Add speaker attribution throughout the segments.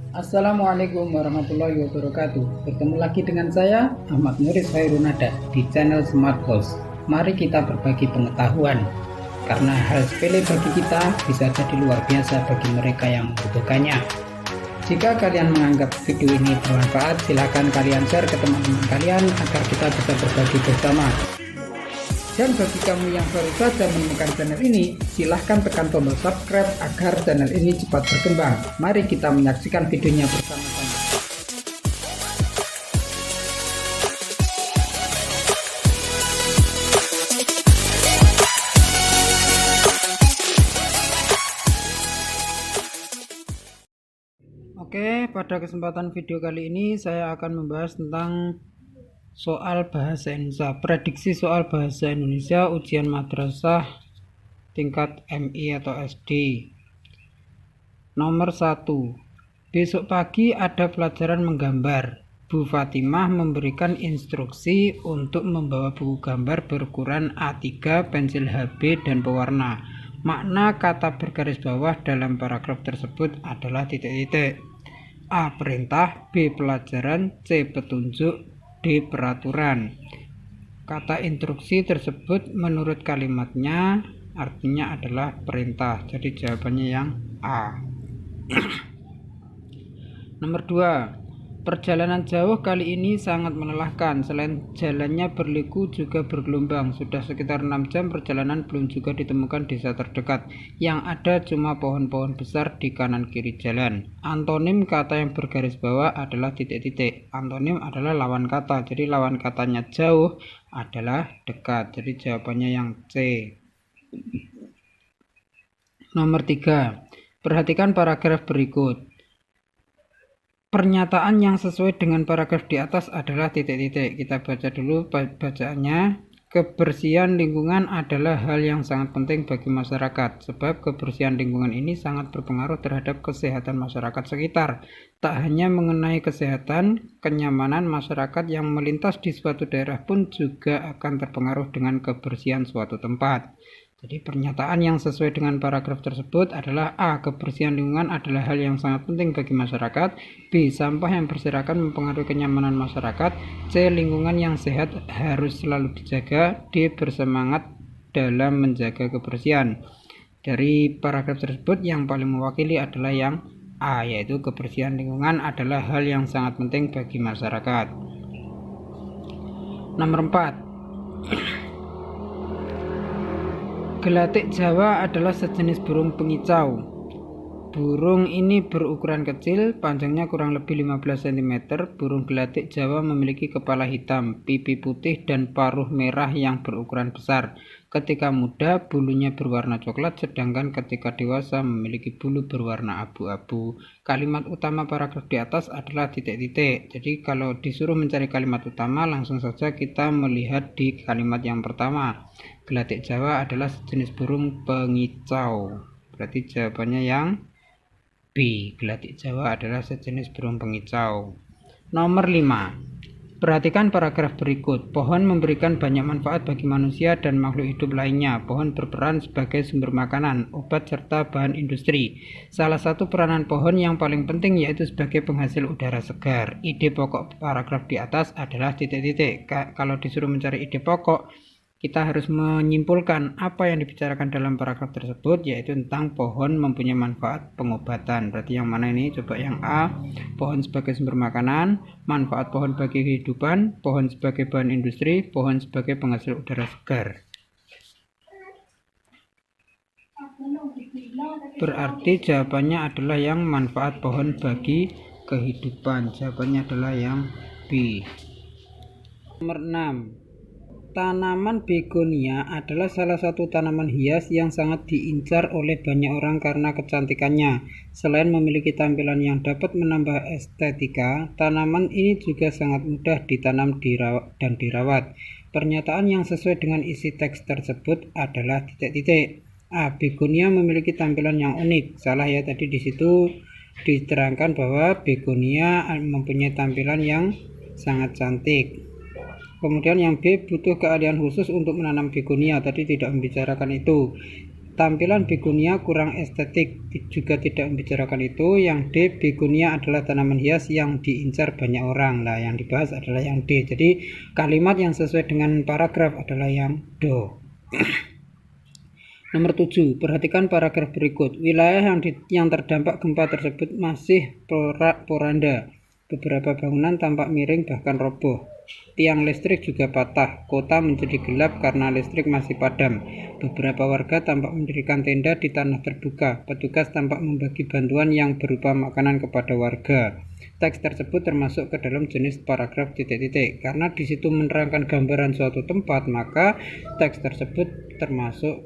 Speaker 1: Assalamualaikum warahmatullahi wabarakatuh. Bertemu lagi dengan saya Ahmad Nuris Hairunada di channel Smart House. Mari kita berbagi pengetahuan, karena hal sepele bagi kita bisa jadi luar biasa bagi mereka yang membutuhkannya. Jika kalian menganggap video ini bermanfaat, silakan kalian share ke teman-teman kalian agar kita bisa berbagi bersama. Dan bagi kamu yang baru saja menemukan channel ini, silahkan tekan tombol subscribe agar channel ini cepat berkembang. Mari kita menyaksikan videonya bersama-sama. Oke, pada kesempatan video kali ini saya akan membahas tentang soal bahasa Indonesia, prediksi soal bahasa Indonesia ujian madrasah tingkat MI atau SD. Nomor 1. Besok pagi ada pelajaran menggambar. Bu Fatimah memberikan instruksi untuk membawa buku gambar berukuran A3, pensil HB, dan pewarna. Makna kata bergaris bawah dalam paragraf tersebut adalah titik-titik. A. Perintah, B. Pelajaran, C. Petunjuk, D. Peraturan. Kata instruksi tersebut menurut kalimatnya artinya adalah perintah. Jadi jawabannya yang A. Nomor 2. Perjalanan jauh kali ini sangat melelahkan. Selain jalannya berliku juga bergelombang. Sudah sekitar 6 jam perjalanan belum juga ditemukan desa terdekat. Yang ada cuma pohon-pohon besar di kanan kiri jalan. Antonim kata yang bergaris bawah adalah titik-titik. Antonim adalah lawan kata. Jadi lawan katanya jauh adalah dekat. Jadi jawabannya yang C. Nomor 3. Perhatikan paragraf berikut. Pernyataan yang sesuai dengan paragraf di atas adalah titik-titik. Kita baca dulu bacaannya. Kebersihan lingkungan adalah hal yang sangat penting bagi masyarakat, sebab kebersihan lingkungan ini sangat berpengaruh terhadap kesehatan masyarakat sekitar. Tak hanya mengenai kesehatan, kenyamanan masyarakat yang melintas di suatu daerah pun juga akan terpengaruh dengan kebersihan suatu tempat. Jadi pernyataan yang sesuai dengan paragraf tersebut adalah A. Kebersihan lingkungan adalah hal yang sangat penting bagi masyarakat. B. Sampah yang berserakan mempengaruhi kenyamanan masyarakat. C. Lingkungan yang sehat harus selalu dijaga. D. Bersemangat dalam menjaga kebersihan. Dari paragraf tersebut yang paling mewakili adalah yang A, yaitu kebersihan lingkungan adalah hal yang sangat penting bagi masyarakat. Nomor 4. Gelatik Jawa adalah sejenis burung pengicau. Burung ini berukuran kecil, panjangnya kurang lebih 15 cm. Burung gelatik Jawa memiliki kepala hitam, pipi putih, dan paruh merah yang berukuran besar. Ketika muda, bulunya berwarna coklat, sedangkan ketika dewasa memiliki bulu berwarna abu-abu. Kalimat utama paragraf di atas adalah titik-titik. Jadi kalau disuruh mencari kalimat utama, langsung saja kita melihat di kalimat yang pertama. Gelatik Jawa adalah sejenis burung pengicau. Berarti jawabannya yang B. Gelatik Jawa adalah sejenis burung pengicau. Nomor 5. Perhatikan paragraf berikut. Pohon memberikan banyak manfaat bagi manusia dan makhluk hidup lainnya. Pohon berperan sebagai sumber makanan, obat, serta bahan industri. Salah satu peranan pohon yang paling penting yaitu sebagai penghasil udara segar. Ide pokok paragraf di atas adalah titik-titik. Kalau disuruh mencari ide pokok, kita harus menyimpulkan apa yang dibicarakan dalam paragraf tersebut, yaitu tentang pohon mempunyai manfaat pengobatan. Berarti yang mana ini? Coba yang A, pohon sebagai sumber makanan, manfaat pohon bagi kehidupan, pohon sebagai bahan industri, pohon sebagai penghasil udara segar. Berarti jawabannya adalah yang manfaat pohon bagi kehidupan. Jawabannya adalah yang B. Nomor 6. Tanaman begonia adalah salah satu tanaman hias yang sangat diincar oleh banyak orang karena kecantikannya. Selain memiliki tampilan yang dapat menambah estetika, tanaman ini juga sangat mudah ditanam dan dirawat. Pernyataan yang sesuai dengan isi teks tersebut adalah titik-titik. A. Begonia memiliki tampilan yang unik. Salah ya, tadi di situ diterangkan bahwa begonia mempunyai tampilan yang sangat cantik. Kemudian yang B, butuh keahlian khusus untuk menanam begonia. Tadi tidak membicarakan itu. Tampilan begonia kurang estetik, juga tidak membicarakan itu. Yang D, begonia adalah tanaman hias yang diincar banyak orang. Nah, yang dibahas adalah yang D. Jadi kalimat yang sesuai dengan paragraf adalah yang do. Nomor 7, perhatikan paragraf berikut. Wilayah yang terdampak gempa tersebut masih porak-poranda. Beberapa bangunan tampak miring bahkan roboh. Tiang listrik juga patah. Kota menjadi gelap karena listrik masih padam. Beberapa warga tampak mendirikan tenda di tanah terbuka. Petugas tampak membagi bantuan yang berupa makanan kepada warga. Teks tersebut termasuk ke dalam jenis paragraf titik-titik. Karena di situ menerangkan gambaran suatu tempat, maka teks tersebut termasuk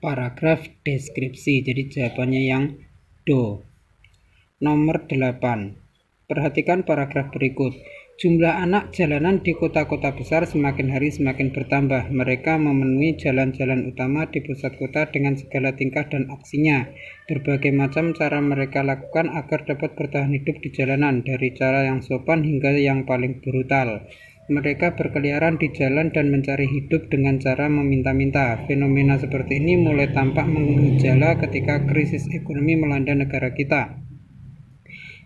Speaker 1: paragraf deskripsi. Jadi jawabannya yang do. Nomor 8. Perhatikan paragraf berikut. Jumlah anak jalanan di kota-kota besar semakin hari semakin bertambah. Mereka memenuhi jalan-jalan utama di pusat kota dengan segala tingkah dan aksinya. Berbagai macam cara mereka lakukan agar dapat bertahan hidup di jalanan, dari cara yang sopan hingga yang paling brutal. Mereka berkeliaran di jalan dan mencari hidup dengan cara meminta-minta. Fenomena seperti ini mulai tampak mengejala ketika krisis ekonomi melanda negara kita.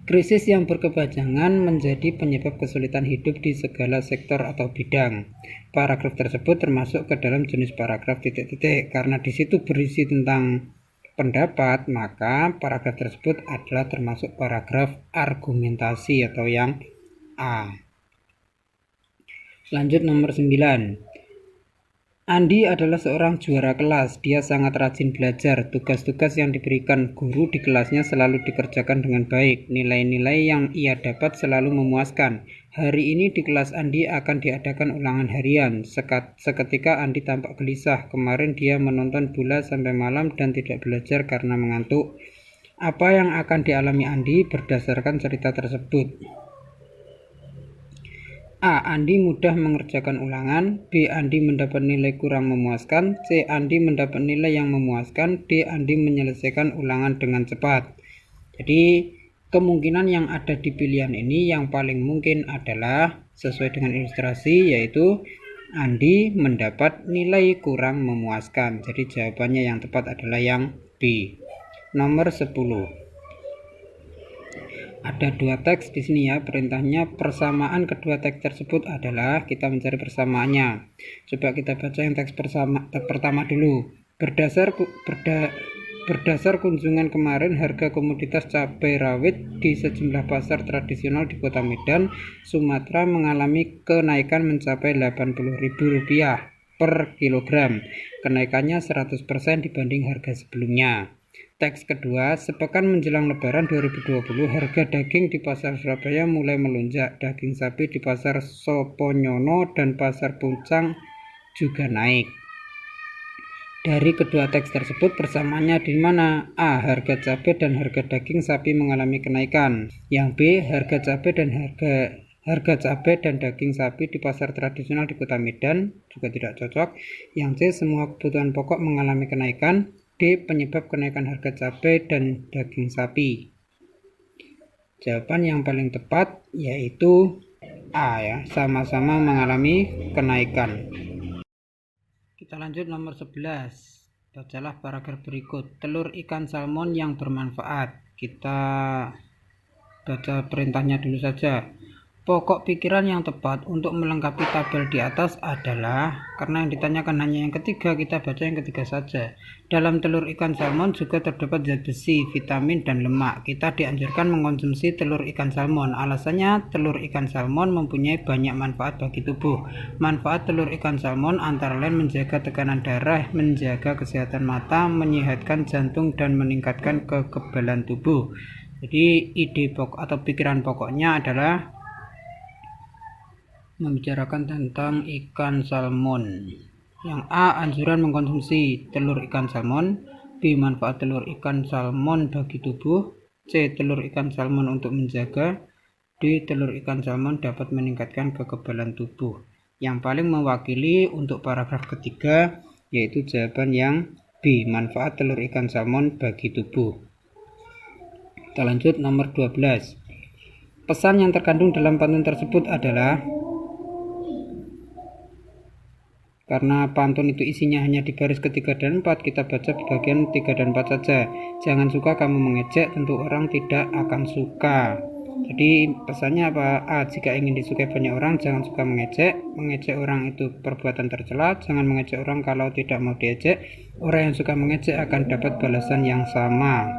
Speaker 1: Krisis yang berkepanjangan menjadi penyebab kesulitan hidup di segala sektor atau bidang. Paragraf tersebut termasuk ke dalam jenis paragraf titik-titik. Karena di situ berisi tentang pendapat, maka paragraf tersebut adalah termasuk paragraf argumentasi atau yang A. Lanjut nomor 9. Andi adalah seorang juara kelas. Dia sangat rajin belajar. Tugas-tugas yang diberikan guru di kelasnya selalu dikerjakan dengan baik. Nilai-nilai yang ia dapat selalu memuaskan. Hari ini di kelas Andi akan diadakan ulangan harian. Seketika Andi tampak gelisah. Kemarin dia menonton bola sampai malam dan tidak belajar karena mengantuk. Apa yang akan dialami Andi berdasarkan cerita tersebut? A. Andi mudah mengerjakan ulangan. B. Andi mendapat nilai kurang memuaskan. C. Andi mendapat nilai yang memuaskan. D. Andi menyelesaikan ulangan dengan cepat. Jadi kemungkinan yang ada di pilihan ini yang paling mungkin adalah sesuai dengan ilustrasi, yaitu Andi mendapat nilai kurang memuaskan. Jadi jawabannya yang tepat adalah yang B. Nomor 10. Ada dua teks di sini ya. Perintahnya persamaan kedua teks tersebut adalah kita mencari persamaannya. Coba kita baca yang teks pertama dulu. Berdasar kunjungan kemarin, harga komoditas cabai rawit di sejumlah pasar tradisional di Kota Medan, Sumatera mengalami kenaikan mencapai Rp80.000 per kilogram. Kenaikannya 100% dibanding harga sebelumnya. Teks kedua, sepekan menjelang Lebaran 2020, harga daging di pasar Surabaya mulai melonjak. Daging sapi di pasar Soponyono dan pasar Puncang juga naik. Dari kedua teks tersebut persamaannya di mana? A. Harga cabai dan harga daging sapi mengalami kenaikan. Yang B. Harga cabai dan daging sapi di pasar tradisional di Kota Medan juga tidak cocok. Yang C. Semua kebutuhan pokok mengalami kenaikan. D. Penyebab kenaikan harga cabai dan daging sapi. Jawaban yang paling tepat yaitu A ya, sama-sama mengalami kenaikan. Kita lanjut nomor 11. Bacalah paragraf berikut. Telur ikan salmon yang bermanfaat. Kita baca perintahnya dulu saja. Pokok pikiran yang tepat untuk melengkapi tabel di atas adalah, karena yang ditanyakan hanya yang ketiga, kita baca yang ketiga saja. Dalam telur ikan salmon juga terdapat zat besi, vitamin, dan lemak. Kita dianjurkan mengkonsumsi telur ikan salmon. Alasannya, telur ikan salmon mempunyai banyak manfaat bagi tubuh. Manfaat telur ikan salmon antara lain menjaga tekanan darah, menjaga kesehatan mata, menyehatkan jantung, dan meningkatkan kekebalan tubuh. Jadi ide pokok atau pikiran pokoknya adalah membicarakan tentang ikan salmon. Yang A. Anjuran mengkonsumsi telur ikan salmon. B. Manfaat telur ikan salmon bagi tubuh. C. Telur ikan salmon untuk menjaga. D. Telur ikan salmon dapat meningkatkan kekebalan tubuh. Yang paling mewakili untuk paragraf ketiga yaitu jawaban yang B. Manfaat telur ikan salmon bagi tubuh. Kita lanjut nomor 12. Pesan yang terkandung dalam pantun tersebut adalah Karena pantun itu isinya hanya di baris ketiga dan 4, kita baca bagian 3 dan 4 saja. Jangan suka kamu mengejek, tentu orang tidak akan suka. Jadi pesannya apa? A. Jika ingin disukai banyak orang, jangan suka mengejek. Mengejek orang itu perbuatan tercela. Jangan mengejek orang kalau tidak mau diejek. Orang yang suka mengejek akan dapat balasan yang sama.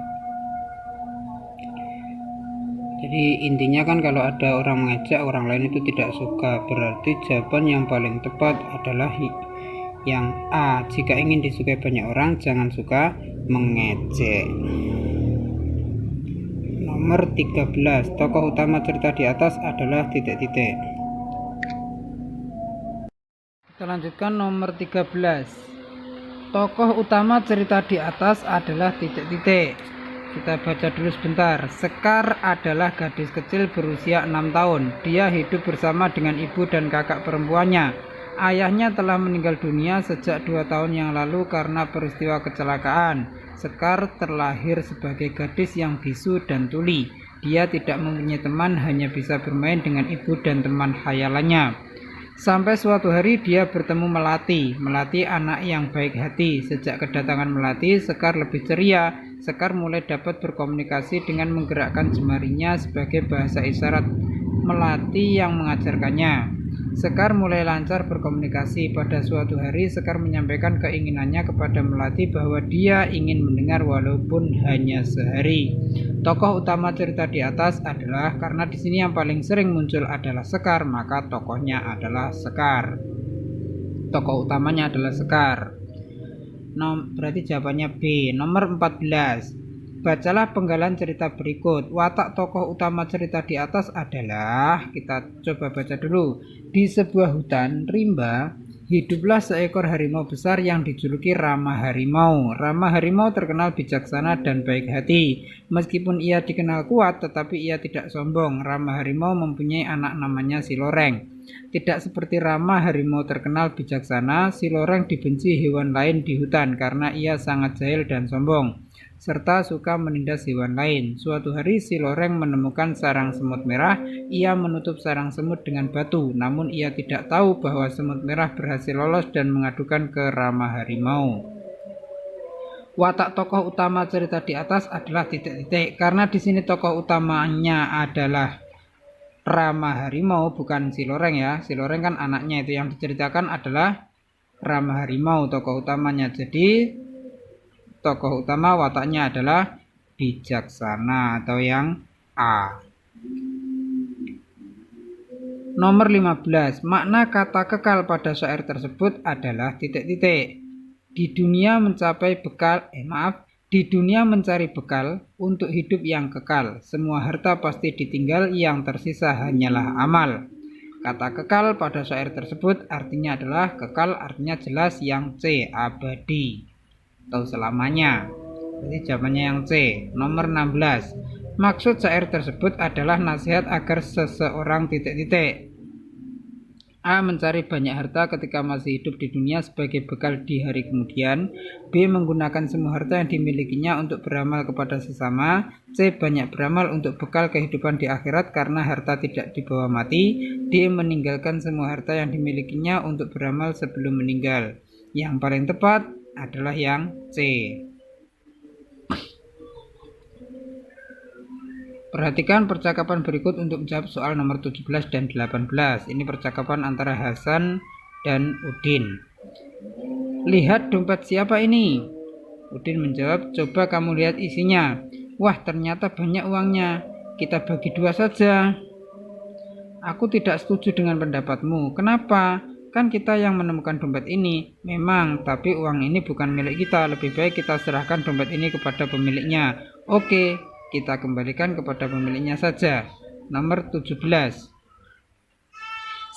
Speaker 1: Jadi intinya kan kalau ada orang mengejek orang lain itu tidak suka, berarti jawaban yang paling tepat adalah yang A. Jika ingin disukai banyak orang, jangan suka mengejek. Nomor 13. Tokoh utama cerita di atas adalah titik-titik. Kita lanjutkan nomor 13. Tokoh utama cerita di atas adalah titik-titik. Kita baca dulu sebentar. Sekar adalah gadis kecil berusia 6 tahun. Dia hidup bersama dengan ibu dan kakak perempuannya. Ayahnya telah meninggal dunia sejak 2 tahun yang lalu karena peristiwa kecelakaan. Sekar terlahir sebagai gadis yang bisu dan tuli. Dia tidak mempunyai teman, hanya bisa bermain dengan ibu dan teman khayalannya. Sampai suatu hari dia bertemu Melati. Melati anak yang baik hati. Sejak kedatangan Melati, Sekar lebih ceria. Sekar mulai dapat berkomunikasi dengan menggerakkan jemarinya sebagai bahasa isyarat Melati yang mengajarkannya. Sekar mulai lancar berkomunikasi. Pada suatu hari, Sekar menyampaikan keinginannya kepada Melati bahwa dia ingin mendengar walaupun hanya sehari. Tokoh utama cerita di atas adalah, karena di sini yang paling sering muncul adalah Sekar, maka tokohnya adalah Sekar. Tokoh utamanya adalah Sekar. Berarti jawabannya B. Nomor 14. Bacalah penggalan cerita berikut. Watak tokoh utama cerita di atas adalah, kita coba baca dulu. Di sebuah hutan rimba, hiduplah seekor harimau besar yang dijuluki Rama Harimau. Rama Harimau terkenal bijaksana dan baik hati. Meskipun ia dikenal kuat, tetapi ia tidak sombong. Rama Harimau mempunyai anak namanya Siloreng. Tidak seperti Rama Harimau terkenal bijaksana, Siloreng dibenci hewan lain di hutan karena ia sangat jahil dan sombong, serta suka menindas hewan lain. Suatu hari Siloreng menemukan sarang semut merah. Ia menutup sarang semut dengan batu, namun ia tidak tahu bahwa semut merah berhasil lolos dan mengadukan ke Rama Harimau. Watak tokoh utama cerita di atas adalah titik-titik. Karena di sini tokoh utamanya adalah Rama Harimau, bukan Siloreng ya. Siloreng kan anaknya, itu yang diceritakan adalah Rama Harimau tokoh utamanya. Jadi tokoh utama wataknya adalah bijaksana atau yang A. Nomor 15. Makna kata kekal pada syair tersebut adalah titik-titik. Di dunia mencari bekal untuk hidup yang kekal. Semua harta pasti ditinggal, yang tersisa hanyalah amal. Kata kekal pada syair tersebut artinya adalah kekal, artinya jelas, yang C, abadi atau selamanya. Jadi jawabannya yang C. Nomor 16. Maksud syair tersebut adalah nasihat agar seseorang titik-titik. A. Mencari banyak harta ketika masih hidup di dunia sebagai bekal di hari kemudian. B. Menggunakan semua harta yang dimilikinya untuk beramal kepada sesama. C. Banyak beramal untuk bekal kehidupan di akhirat karena harta tidak dibawa mati. D. Meninggalkan semua harta yang dimilikinya untuk beramal sebelum meninggal. Yang paling tepat adalah yang C. Perhatikan percakapan berikut untuk menjawab soal nomor 17 dan 18. Ini percakapan antara Hasan dan Udin. Lihat dompet siapa ini? Udin menjawab, coba kamu lihat isinya. Wah, ternyata banyak uangnya. Kita bagi 2 saja. Aku tidak setuju dengan pendapatmu. Kenapa? Kan kita yang menemukan dompet ini. Memang, tapi uang ini bukan milik kita. Lebih baik kita serahkan dompet ini kepada pemiliknya. Oke, kita kembalikan kepada pemiliknya saja. Nomor 17.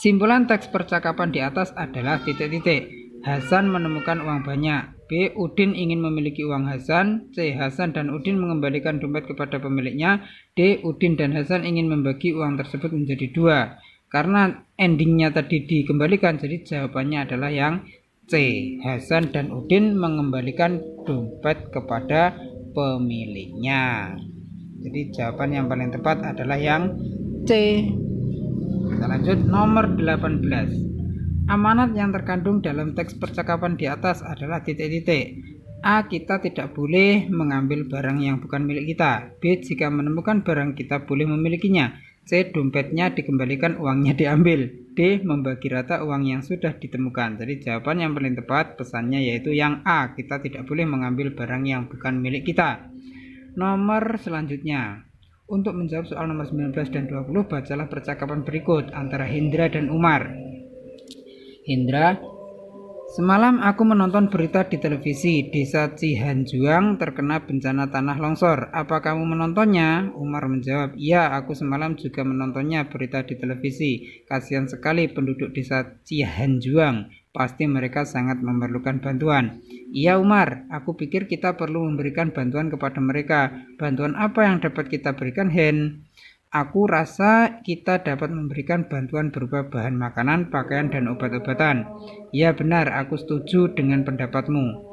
Speaker 1: Simpulan teks percakapan di atas adalah titik-titik. Hasan menemukan uang banyak. B. Udin ingin memiliki uang Hasan. C. Hasan dan Udin mengembalikan dompet kepada pemiliknya. D. Udin dan Hasan ingin membagi uang tersebut menjadi 2. Karena endingnya tadi dikembalikan, jadi jawabannya adalah yang C. Hasan dan Udin mengembalikan dompet kepada pemiliknya. Jadi jawaban yang paling tepat adalah yang C. Kita lanjut nomor 18. Amanat yang terkandung dalam teks percakapan di atas adalah titik-titik. A. Kita tidak boleh mengambil barang yang bukan milik kita. B. Jika menemukan barang kita boleh memilikinya. C. Dompetnya dikembalikan, uangnya diambil. D. Membagi rata uang yang sudah ditemukan. Jadi jawaban yang paling tepat pesannya yaitu yang A. Kita tidak boleh mengambil barang yang bukan milik kita. Nomor selanjutnya. Untuk menjawab soal nomor 19 dan 20, bacalah percakapan berikut antara Hendra dan Umar. Hendra, semalam aku menonton berita di televisi. Desa Cihanjuang terkena bencana tanah longsor. Apa kamu menontonnya? Umar menjawab, iya, aku semalam juga menontonnya berita di televisi. Kasihan sekali penduduk desa Cihanjuang. Pasti mereka sangat memerlukan bantuan. Iya Umar, aku pikir kita perlu memberikan bantuan kepada mereka. Bantuan apa yang dapat kita berikan, Hen? Aku rasa kita dapat memberikan bantuan berupa bahan makanan, pakaian, dan obat-obatan. Ya benar, aku setuju dengan pendapatmu.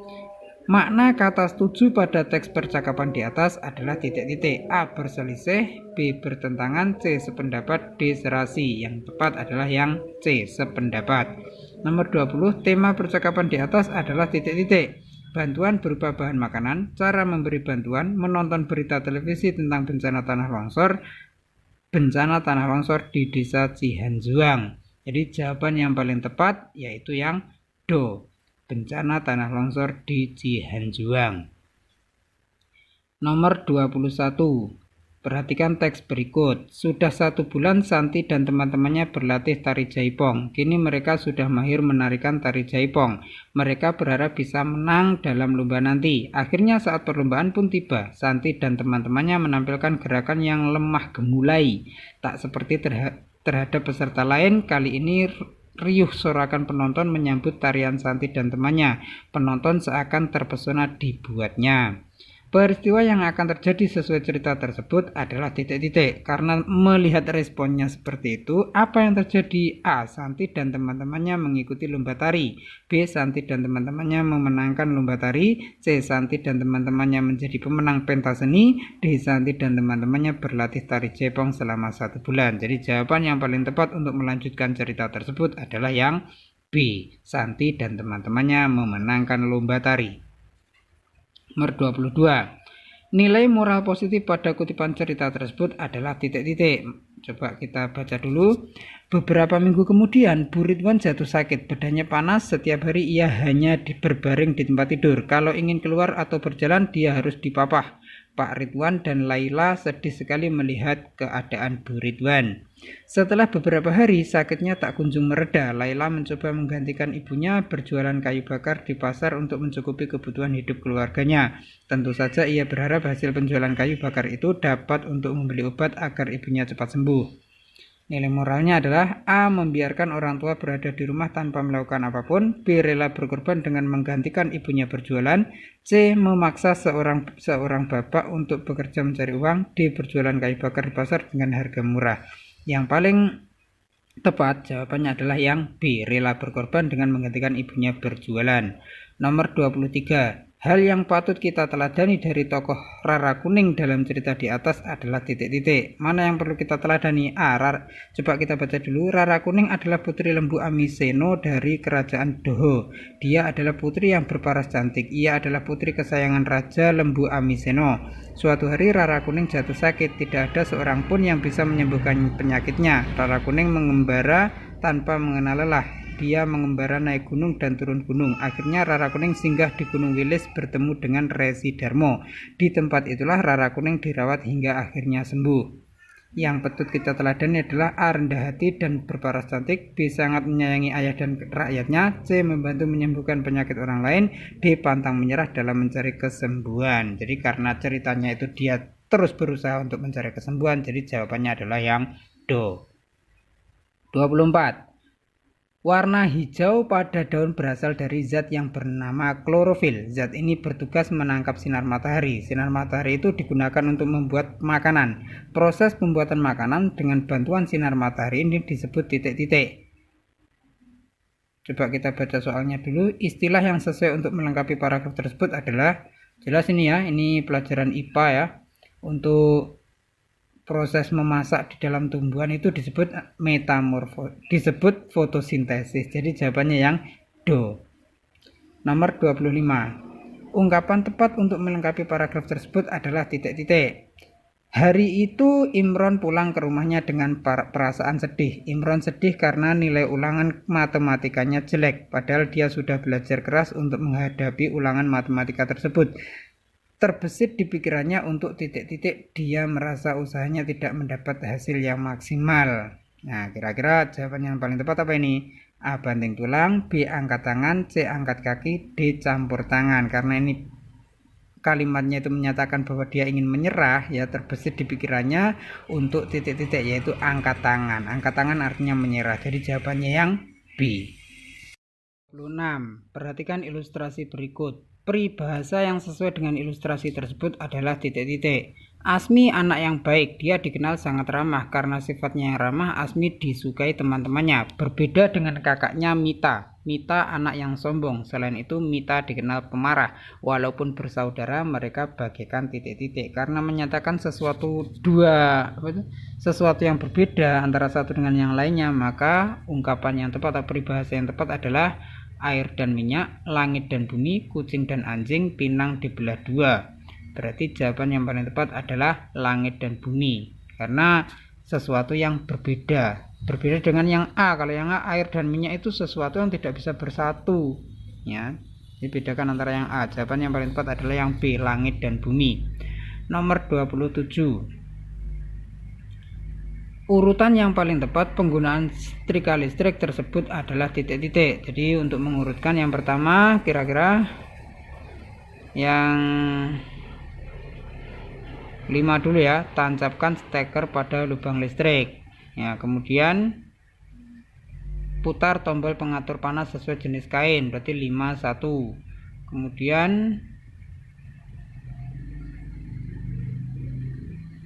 Speaker 1: Makna kata setuju pada teks percakapan di atas adalah titik-titik. A. Berselisih, B. Bertentangan, C. Sependapat, D. Serasi. Yang tepat adalah yang C. Sependapat. Nomor 20, tema percakapan di atas adalah titik-titik. Bantuan berupa bahan makanan, cara memberi bantuan, menonton berita televisi tentang bencana tanah longsor di desa Cihanjuang. Jadi jawaban yang paling tepat yaitu yang Do, bencana tanah longsor di Cihanjuang. Nomor 21. Perhatikan teks berikut. Sudah 1 bulan Santi dan teman-temannya berlatih tari jaipong. Kini mereka sudah mahir menarikan tari jaipong. Mereka berharap bisa menang dalam lomba nanti. Akhirnya saat perlombaan pun tiba. Santi dan teman-temannya menampilkan gerakan yang lemah gemulai. Tak seperti terhadap peserta lain, kali ini riuh sorakan penonton menyambut tarian Santi dan temannya. Penonton seakan terpesona dibuatnya. Peristiwa yang akan terjadi sesuai cerita tersebut adalah titik-titik. Karena melihat responnya seperti itu, apa yang terjadi? A. Santi dan teman-temannya mengikuti lomba tari. B. Santi dan teman-temannya memenangkan lomba tari. C. Santi dan teman-temannya menjadi pemenang pentas seni. D. Santi dan teman-temannya berlatih tari jaipong selama 1 bulan. Jadi jawaban yang paling tepat untuk melanjutkan cerita tersebut adalah yang B. Santi dan teman-temannya memenangkan lomba tari. Nomor 22. Nilai moral positif pada kutipan cerita tersebut adalah titik-titik. Coba kita baca dulu. Beberapa minggu kemudian, Bu Ridwan jatuh sakit. Badannya panas, setiap hari ia hanya berbaring di tempat tidur. Kalau ingin keluar atau berjalan, dia harus dipapah. Pak Ridwan dan Laila sedih sekali melihat keadaan Bu Ridwan. Setelah beberapa hari, sakitnya tak kunjung mereda. Laila mencoba menggantikan ibunya berjualan kayu bakar di pasar untuk mencukupi kebutuhan hidup keluarganya. Tentu saja ia berharap hasil penjualan kayu bakar itu dapat untuk membeli obat agar ibunya cepat sembuh. Nilai moralnya adalah A. Membiarkan orang tua berada di rumah tanpa melakukan apapun. B. Rela berkorban dengan menggantikan ibunya berjualan. C. Memaksa seorang bapak untuk bekerja mencari uang. D. Berjualan kayu bakar di pasar dengan harga murah. Yang paling tepat jawabannya adalah yang B. Rela berkorban dengan menggantikan ibunya berjualan. Nomor 23. Hal yang patut kita teladani dari tokoh Rara Kuning dalam cerita di atas adalah titik-titik. Mana yang perlu kita teladani? Coba kita baca dulu. Rara Kuning adalah putri Lembu Amiseno dari kerajaan Doho. Dia adalah putri yang berparas cantik. Ia adalah putri kesayangan Raja Lembu Amiseno. Suatu hari Rara Kuning jatuh sakit. Tidak ada seorang pun yang bisa menyembuhkan penyakitnya. Rara Kuning mengembara tanpa mengenal lelah. Dia mengembara naik gunung dan turun gunung. Akhirnya Rara Kuning singgah di Gunung Wilis bertemu dengan Resi Darmo. Di tempat itulah Rara Kuning dirawat hingga akhirnya sembuh. Yang patut kita teladani adalah A. Rendah hati dan berparas cantik. B. Sangat menyayangi ayah dan rakyatnya. C. Membantu menyembuhkan penyakit orang lain. D. Pantang menyerah dalam mencari kesembuhan. Jadi karena ceritanya itu dia terus berusaha untuk mencari kesembuhan, jadi jawabannya adalah yang Do. 24. Warna hijau pada daun berasal dari zat yang bernama klorofil. Zat ini bertugas menangkap sinar matahari. Sinar matahari itu digunakan untuk membuat makanan. Proses pembuatan makanan dengan bantuan sinar matahari ini disebut titik-titik. Coba kita baca soalnya dulu. Istilah yang sesuai untuk melengkapi paragraf tersebut adalah, jelas ini ya, ini pelajaran IPA ya. Untuk proses memasak di dalam tumbuhan itu disebut disebut fotosintesis. Jadi jawabannya yang do. Nomor 25. Ungkapan tepat untuk melengkapi paragraf tersebut adalah titik-titik. Hari itu Imron pulang ke rumahnya dengan perasaan sedih. Imron sedih karena nilai ulangan matematikanya jelek, padahal dia sudah belajar keras untuk menghadapi ulangan matematika tersebut. Terbesit di pikirannya untuk titik-titik, dia merasa usahanya tidak mendapat hasil yang maksimal. Nah, kira-kira jawaban yang paling tepat apa ini? A. Banting tulang, B. Angkat tangan, C. Angkat kaki, D. Campur tangan. Karena ini kalimatnya itu menyatakan bahwa dia ingin menyerah, ya terbesit di pikirannya untuk titik-titik, yaitu angkat tangan. Angkat tangan artinya menyerah. Jadi jawabannya yang B. 26. Perhatikan ilustrasi berikut. Peribahasa yang sesuai dengan ilustrasi tersebut adalah titik-titik. Asmi anak yang baik, dia dikenal sangat ramah. Karena sifatnya yang ramah, Asmi disukai teman-temannya. Berbeda dengan kakaknya Mita. Mita anak yang sombong. Selain itu, Mita dikenal pemarah. Walaupun bersaudara, mereka bagaikan titik-titik. Karena menyatakan sesuatu yang berbeda antara satu dengan yang lainnya, maka ungkapan yang tepat atau peribahasa yang tepat adalah air dan minyak, langit dan bumi, kucing dan anjing, pinang dibelah dua. Berarti jawaban yang paling tepat adalah langit dan bumi, karena sesuatu yang berbeda dengan yang A. Kalau yang A, air dan minyak itu sesuatu yang tidak bisa bersatu, ya. Dibedakan antara yang A. Jawaban yang paling tepat adalah yang B, langit dan bumi. Nomor 27. Urutan yang paling tepat penggunaan setrika listrik tersebut adalah titik-titik. Jadi untuk mengurutkan, yang pertama kira-kira yang 5 dulu ya. Tancapkan steker pada lubang listrik. Ya, kemudian putar tombol pengatur panas sesuai jenis kain. Berarti 5-1. Kemudian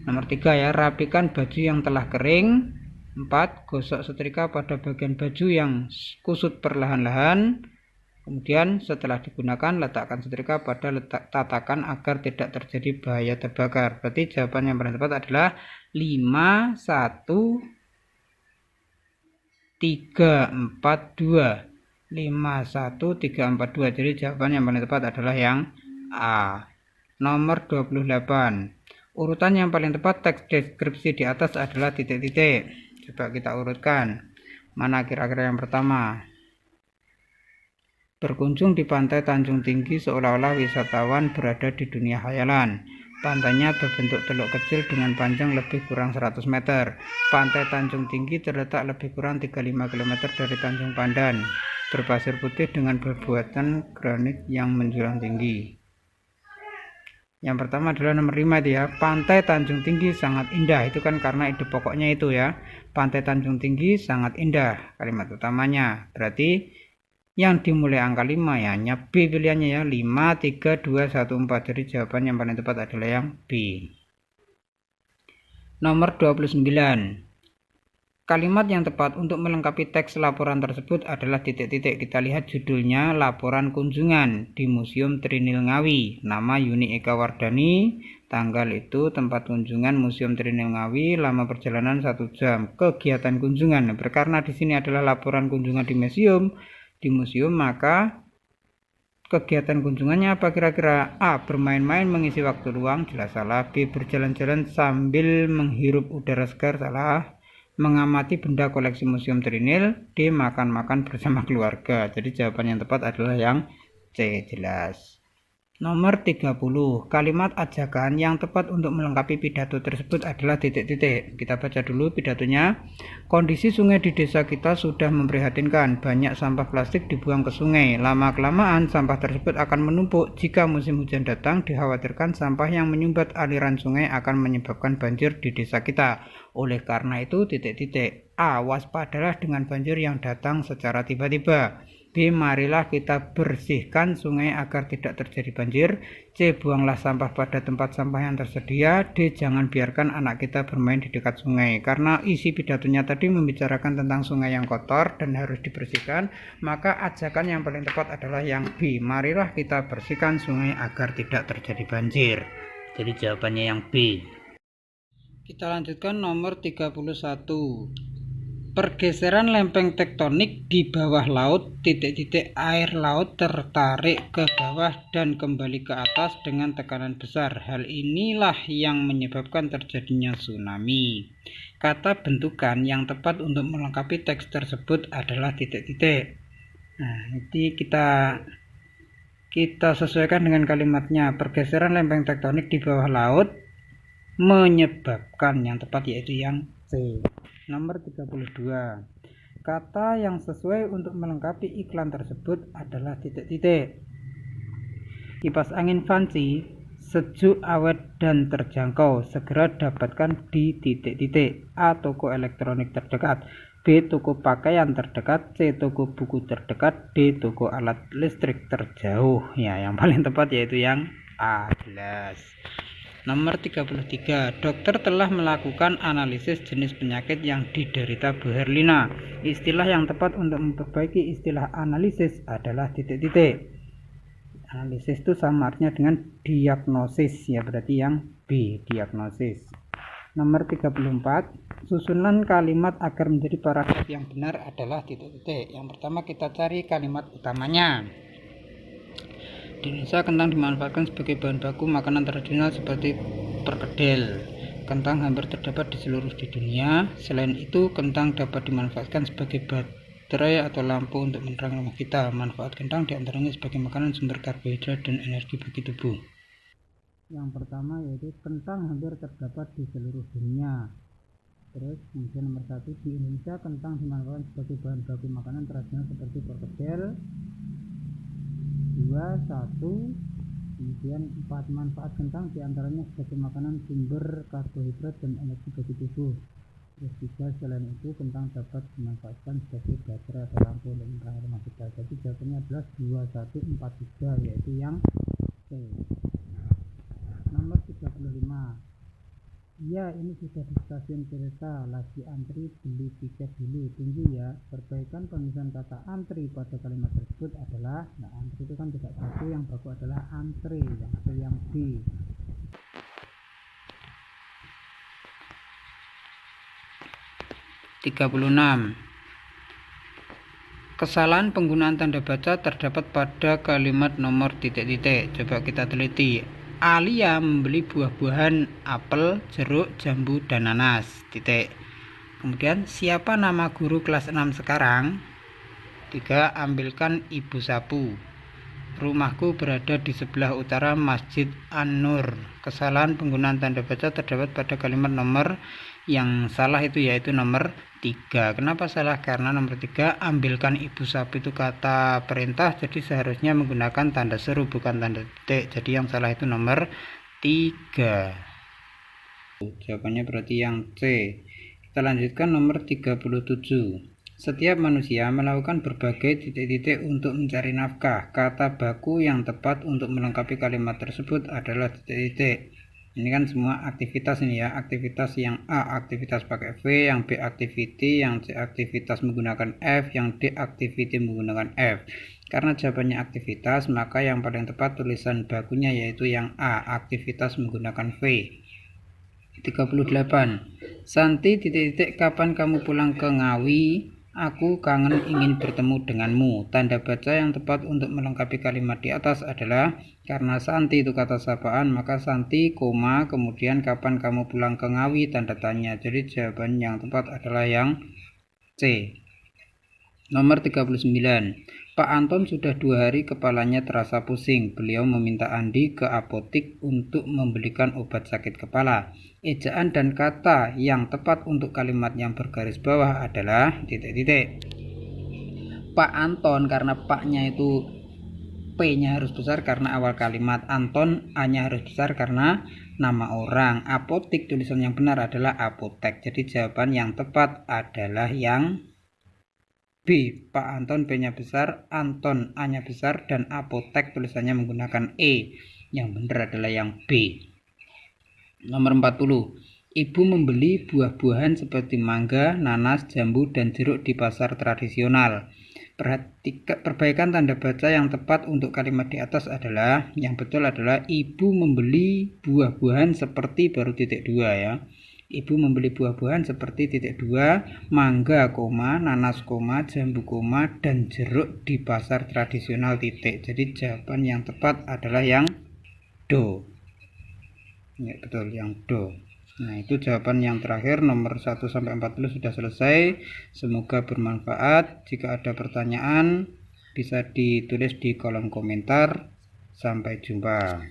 Speaker 1: nomor 3 ya, rapikan baju yang telah kering. 4. Gosok setrika pada bagian baju yang kusut perlahan-lahan. Kemudian setelah digunakan, letakkan setrika pada tatakan agar tidak terjadi bahaya terbakar. Berarti jawaban yang paling tepat adalah 5-1-3-4-2. 5-1-3-4-2. Jadi jawaban yang paling tepat adalah yang A. Nomor 28. Urutan yang paling tepat teks deskripsi di atas adalah titik-titik. Coba kita urutkan. Mana kira-kira yang pertama? Berkunjung di pantai Tanjung Tinggi seolah-olah wisatawan berada di dunia khayalan. Pantainya berbentuk teluk kecil dengan panjang lebih kurang 100 meter. Pantai Tanjung Tinggi terletak lebih kurang 35 km dari Tanjung Pandan. Berpasir putih dengan berbuatan granit yang menjulang tinggi. Yang pertama adalah nomor 5 itu ya. Pantai Tanjung Tinggi sangat indah. Itu kan karena ide pokoknya itu ya. Pantai Tanjung Tinggi sangat indah. Kalimat utamanya. Berarti yang dimulai angka 5 ya. Hanya B pilihannya ya. 5, 3, 2, 1, 4. Jadi jawaban yang paling tepat adalah yang B. Nomor 29. Kalimat yang tepat untuk melengkapi teks laporan tersebut adalah titik-titik. Kita lihat judulnya, laporan kunjungan di Museum Trinil Ngawi. Nama Yuni Eka Wardani, tanggal itu, tempat kunjungan Museum Trinil Ngawi, lama perjalanan 1 jam. Kegiatan kunjungan. Karena di sini adalah laporan kunjungan di museum, maka kegiatan kunjungannya apa kira-kira? A. Bermain-main mengisi waktu luang, jelas salah. B. Berjalan-jalan sambil menghirup udara segar, salah. Mengamati benda koleksi Museum Trinil. D. Makan-makan bersama keluarga. Jadi jawaban yang tepat adalah yang C, jelas. Nomor 30. Kalimat ajakan yang tepat untuk melengkapi pidato tersebut adalah titik-titik. Kita baca dulu pidatonya. Kondisi sungai di desa kita sudah memprihatinkan. Banyak sampah plastik dibuang ke sungai. Lama-kelamaan sampah tersebut akan menumpuk. Jika musim hujan datang, dikhawatirkan sampah yang menyumbat aliran sungai akan menyebabkan banjir di desa kita. Oleh karena itu, titik-titik. A. Waspadalah dengan banjir yang datang secara tiba-tiba. B. Marilah kita bersihkan sungai agar tidak terjadi banjir. C. Buanglah sampah pada tempat sampah yang tersedia. D. Jangan biarkan anak kita bermain di dekat sungai. Karena isi pidatonya tadi membicarakan tentang sungai yang kotor dan harus dibersihkan, maka ajakan yang paling tepat adalah yang B. Marilah kita bersihkan sungai agar tidak terjadi banjir. Jadi jawabannya yang B. Kita lanjutkan nomor 31. Pergeseran lempeng tektonik di bawah laut, titik-titik air laut tertarik ke bawah dan kembali ke atas dengan tekanan besar. Hal inilah yang menyebabkan terjadinya tsunami. Kata bentukan yang tepat untuk melengkapi teks tersebut adalah titik-titik. Nah, ini kita sesuaikan dengan kalimatnya. Pergeseran lempeng tektonik di bawah laut menyebabkan, yang tepat yaitu yang C. Nomor 32. Kata yang sesuai untuk melengkapi iklan tersebut adalah titik-titik. Kipas angin Vanci, sejuk, awet, dan terjangkau. Segera dapatkan di titik-titik. A. Toko elektronik terdekat. B. Toko pakaian terdekat. C. Toko buku terdekat. D. Toko alat listrik terjauh. Ya, yang paling tepat yaitu yang A. Jelas. Nomor 33. Dokter telah melakukan analisis jenis penyakit yang diderita Bu Herlina. Istilah yang tepat untuk memperbaiki istilah analisis adalah titik-titik. Analisis itu sama artinya dengan diagnosis, ya, berarti yang B, diagnosis. Nomor 34. Susunan kalimat agar menjadi paragraf yang benar adalah titik-titik. Yang pertama kita cari kalimat utamanya. Di Indonesia, kentang dimanfaatkan sebagai bahan baku makanan tradisional seperti perkedel. Kentang hampir terdapat di seluruh dunia. Selain itu, kentang dapat dimanfaatkan sebagai baterai atau lampu untuk menerangi rumah kita. Manfaat kentang diantaranya sebagai makanan, sumber karbohidrat dan energi bagi tubuh. Yang pertama yaitu kentang hampir terdapat di seluruh dunia. Terus kemudian nomor 1, di Indonesia kentang dimanfaatkan sebagai bahan baku makanan tradisional seperti perkedel. 2, 1, kemudian 4, manfaat kentang diantaranya sebagai makanan, sumber karbohidrat dan energi bagi tubuh. Terus 3, selain itu kentang dapat dimanfaatkan sebagai baterai atau lampu untuk menerangi rumah kita. Jadi jawabannya adalah 2, 1, 4, 3, yaitu yang C. Nomor 35. Ya, ini sudah di stasiun kereta, lagi antri, beli tiket dulu, tunggu ya. Perbaikan penulisan kata antri pada kalimat tersebut adalah, nah, antri itu kan tidak baku, yang baku adalah antri, yang B. (36) Kesalahan penggunaan tanda baca terdapat pada kalimat nomor titik-titik. Coba kita teliti. Alia membeli buah-buahan apel, jeruk, jambu, dan nanas. Titik. Kemudian, siapa nama guru kelas 6 sekarang? 3. Ambilkan ibu sapu. Rumahku berada di sebelah utara Masjid An-Nur. Kesalahan penggunaan tanda baca terdapat pada kalimat nomor yang salah itu yaitu nomor 3. Kenapa salah? Karena nomor 3, ambilkan ibu sapu itu kata perintah, jadi seharusnya menggunakan tanda seru bukan tanda titik. Jadi yang salah itu nomor 3. Jawabannya berarti yang C. Kita lanjutkan nomor 37. Setiap manusia melakukan berbagai titik-titik untuk mencari nafkah. Kata baku yang tepat untuk melengkapi kalimat tersebut adalah titik-titik. Ini kan semua aktivitas ini ya. Aktivitas yang A aktivitas pakai V, yang B activity, yang C aktivitas menggunakan F, yang D activity menggunakan F. Karena jawabannya aktivitas, maka yang paling tepat tulisan bakunya yaitu yang A aktivitas menggunakan V. 38. Santi titik-titik kapan kamu pulang ke Ngawi? Aku kangen ingin bertemu denganmu. Tanda baca yang tepat untuk melengkapi kalimat di atas adalah, karena Santi itu kata sapaan, maka Santi, koma, kemudian kapan kamu pulang ke Ngawi, tanda tanya. Jadi jawaban yang tepat adalah yang C. Nomor 39. Pak Anton sudah 2 hari kepalanya terasa pusing. Beliau meminta Andi ke apotik untuk membelikan obat sakit kepala. Ejaan dan kata yang tepat untuk kalimat yang bergaris bawah adalah titik-titik. Pak Anton, karena paknya itu P-nya harus besar karena awal kalimat. Anton, A-nya harus besar karena nama orang. Apotik, tulisan yang benar adalah apotek. Jadi jawaban yang tepat adalah yang B. Pak Anton, B-nya besar, Anton, A-nya besar, dan apotek tulisannya menggunakan E. Yang benar adalah yang B. Nomor 40. Ibu membeli buah-buahan seperti mangga, nanas, jambu, dan jeruk di pasar tradisional. Perbaikan tanda baca yang tepat untuk kalimat di atas adalah, yang betul adalah ibu membeli buah-buahan seperti baru titik 2 ya. Ibu membeli buah-buahan seperti titik 2, mangga, nanas, jambu, dan jeruk di pasar tradisional titik. Jadi jawaban yang tepat adalah yang do. Ya, betul, yang do. Nah, itu jawaban yang terakhir, nomor 1 sampai 40 sudah selesai. Semoga bermanfaat. Jika ada pertanyaan bisa ditulis di kolom komentar. Sampai jumpa.